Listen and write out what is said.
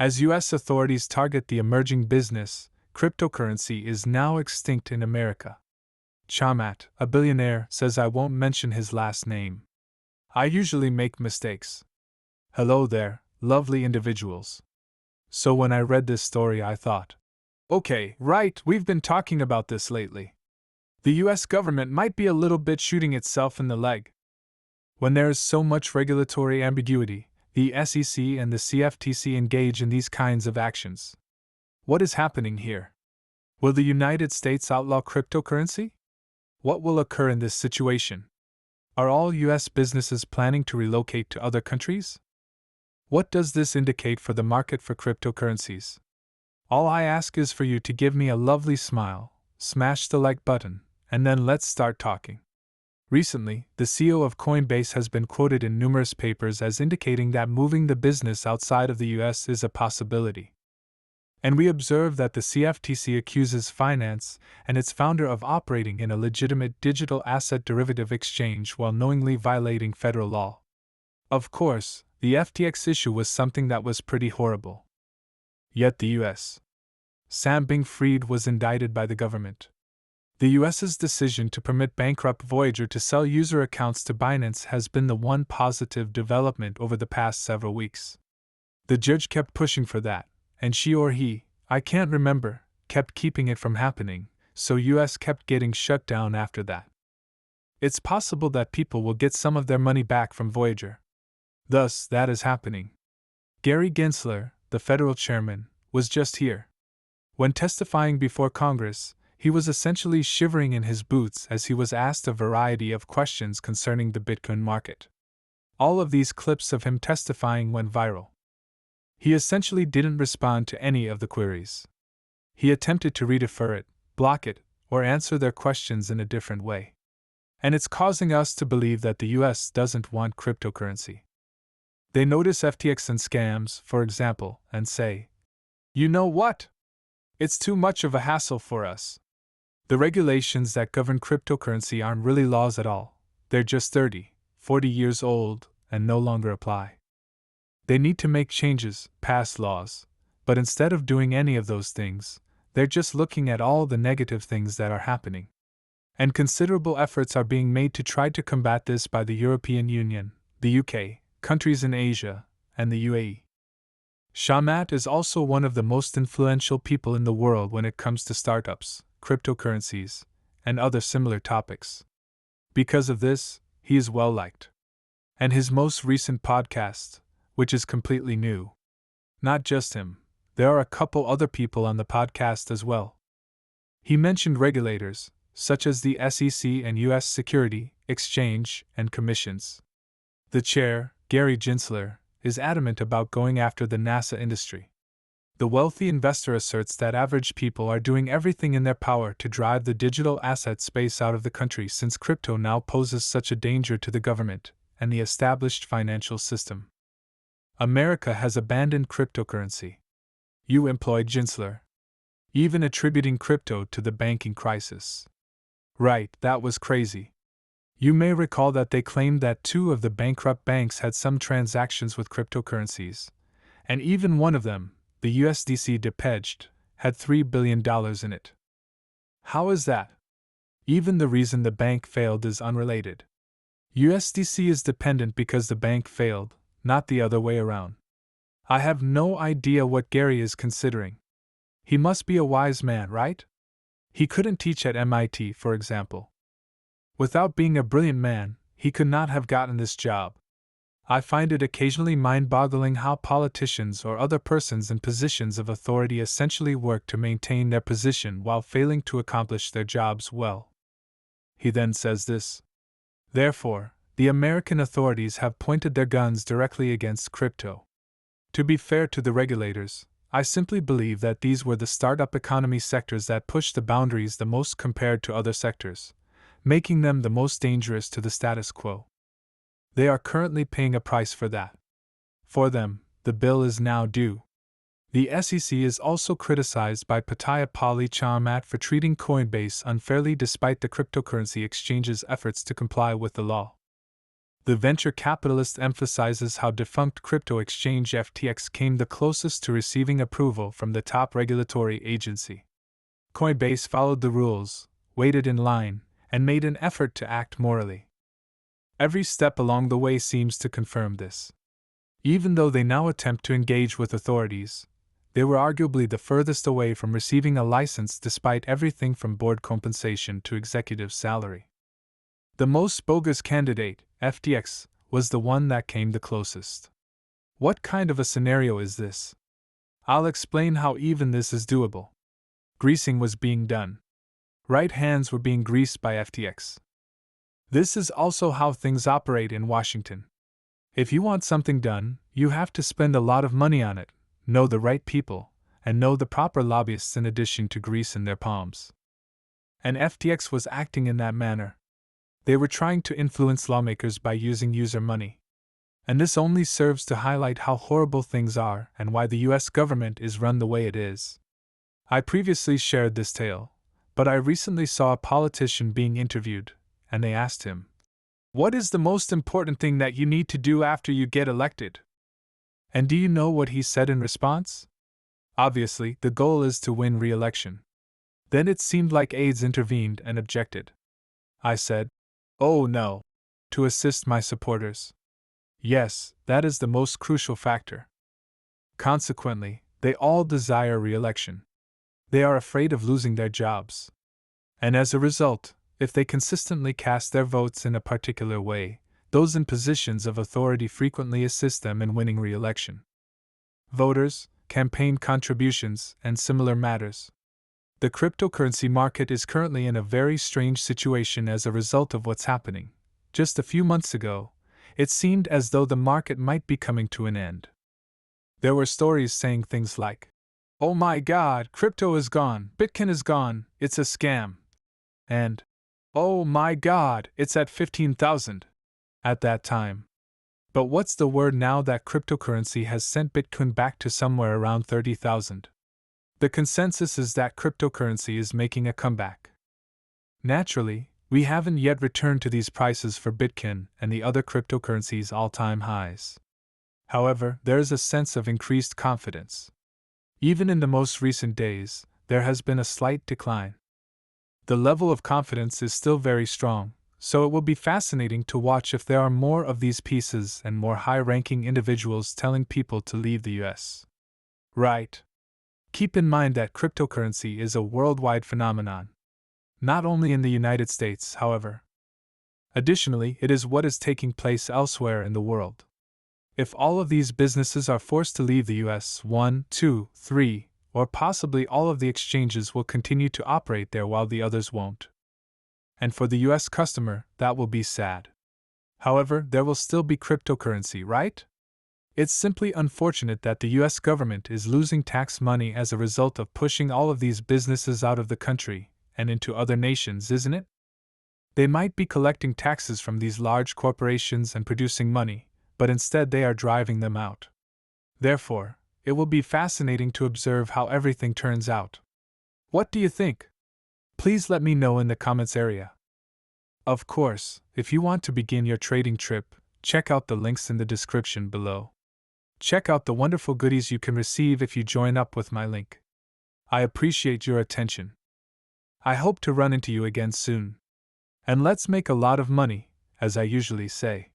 As US authorities target the emerging business, cryptocurrency is now extinct in America. Chamat, a billionaire, says I won't mention his last name. I usually make mistakes. Hello there, lovely individuals. So when I read this story, I thought, okay, right, we've been talking about this lately. The US government might be a little bit shooting itself in the leg. When there is so much regulatory ambiguity, the SEC and the CFTC engage in these kinds of actions. What is happening here? Will the United States outlaw cryptocurrency? What will occur in this situation? Are all US businesses planning to relocate to other countries? What does this indicate for the market for cryptocurrencies? All I ask is for you to give me a lovely smile, smash the like button, and then let's start talking. Recently, the CEO of Coinbase has been quoted in numerous papers as indicating that moving the business outside of the US is a possibility. And we observe that the CFTC accuses Finance and its founder of operating in a legitimate digital asset derivative exchange while knowingly violating federal law. Of course, the FTX issue was something that was pretty horrible. Yet the U.S. Sam Bankman-Fried was indicted by the government. The U.S.'s decision to permit bankrupt Voyager to sell user accounts to Binance has been the one positive development over the past several weeks. The judge kept pushing for that, and she or he, I can't remember, kept keeping it from happening, so US kept getting shut down after that. It's possible that people will get some of their money back from Voyager. Thus, that is happening. Gary Gensler, the federal chairman, was just here. When testifying before Congress, he was essentially shivering in his boots as he was asked a variety of questions concerning the Bitcoin market. All of these clips of him testifying went viral. He essentially didn't respond to any of the queries. He attempted to redefer it, block it, or answer their questions in a different way. And it's causing us to believe that the US doesn't want cryptocurrency. They notice FTX and scams, for example, and say, you know what? It's too much of a hassle for us. The regulations that govern cryptocurrency aren't really laws at all. They're just 30, 40 years old and no longer apply. They need to make changes, pass laws, but instead of doing any of those things, they're just looking at all the negative things that are happening. And considerable efforts are being made to try to combat this by the European Union, the UK, countries in Asia, and the UAE. Chamat is also one of the most influential people in the world when it comes to startups, cryptocurrencies, and other similar topics. Because of this, he is well liked. And his most recent podcast, which is completely new. Not just him, there are a couple other people on the podcast as well. He mentioned regulators, such as the SEC and US Security, Exchange, and Commissions. The chair, Gary Gensler, is adamant about going after the NASA industry. The wealthy investor asserts that average people are doing everything in their power to drive the digital asset space out of the country since crypto now poses such a danger to the government and the established financial system. America has abandoned cryptocurrency. You employed Gensler. Even attributing crypto to the banking crisis. Right, that was crazy. You may recall that they claimed that 2 of the bankrupt banks had some transactions with cryptocurrencies, and even one of them, the USDC depeged, had $3 billion in it. How is that? Even the reason the bank failed is unrelated. USDC is dependent because the bank failed, not the other way around. I have no idea what Gary is considering. He must be a wise man, right? He couldn't teach at MIT, for example. Without being a brilliant man, he could not have gotten this job. I find it occasionally mind-boggling how politicians or other persons in positions of authority essentially work to maintain their position while failing to accomplish their jobs well. He then says this. Therefore, the American authorities have pointed their guns directly against crypto. To be fair to the regulators, I simply believe that these were the startup economy sectors that pushed the boundaries the most compared to other sectors, making them the most dangerous to the status quo. They are currently paying a price for that. For them, the bill is now due. The SEC is also criticized by Pali Chamat for treating Coinbase unfairly despite the cryptocurrency exchange's efforts to comply with the law. The venture capitalist emphasizes how defunct crypto exchange FTX came the closest to receiving approval from the top regulatory agency. Coinbase followed the rules, waited in line, and made an effort to act morally. Every step along the way seems to confirm this. Even though they now attempt to engage with authorities, they were arguably the furthest away from receiving a license despite everything from board compensation to executive salary. The most bogus candidate, FTX, was the one that came the closest. What kind of a scenario is this? I'll explain how even this is doable. Greasing was being done. Right hands were being greased by FTX. This is also how things operate in Washington. If you want something done, you have to spend a lot of money on it, know the right people, and know the proper lobbyists in addition to grease in their palms. And FTX was acting in that manner. They were trying to influence lawmakers by using user money. And this only serves to highlight how horrible things are and why the US government is run the way it is. I previously shared this tale, but I recently saw a politician being interviewed, and they asked him, "What is the most important thing that you need to do after you get elected?" And do you know what he said in response? Obviously, the goal is to win re-election. Then it seemed like AIDS intervened and objected. I said, "Oh no," to assist my supporters. Yes, that is the most crucial factor. Consequently, they all desire re-election. They are afraid of losing their jobs. And as a result, if they consistently cast their votes in a particular way, those in positions of authority frequently assist them in winning re-election. Voters, campaign contributions, and similar matters. The cryptocurrency market is currently in a very strange situation as a result of what's happening. Just a few months ago, it seemed as though the market might be coming to an end. There were stories saying things like, "Oh my God, crypto is gone, Bitcoin is gone, it's a scam," and, "Oh my God, it's at 15,000. At that time. But what's the word now that cryptocurrency has sent Bitcoin back to somewhere around 30,000? The consensus is that cryptocurrency is making a comeback. Naturally, we haven't yet returned to these prices for Bitcoin and the other cryptocurrencies' all-time highs. However, there is a sense of increased confidence. Even in the most recent days, there has been a slight decline. The level of confidence is still very strong, so it will be fascinating to watch if there are more of these pieces and more high-ranking individuals telling people to leave the US. Right. Keep in mind that cryptocurrency is a worldwide phenomenon. Not only in the United States, however. Additionally, it is what is taking place elsewhere in the world. If all of these businesses are forced to leave the US, 1, 2, 3, or possibly all of the exchanges will continue to operate there while the others won't. And for the US customer, that will be sad. However, there will still be cryptocurrency, right? It's simply unfortunate that the US government is losing tax money as a result of pushing all of these businesses out of the country and into other nations, isn't it? They might be collecting taxes from these large corporations and producing money, but instead they are driving them out. Therefore, it will be fascinating to observe how everything turns out. What do you think? Please let me know in the comments area. Of course, if you want to begin your trading trip, check out the links in the description below. Check out the wonderful goodies you can receive if you join up with my link. I appreciate your attention. I hope to run into you again soon. And let's make a lot of money, as I usually say.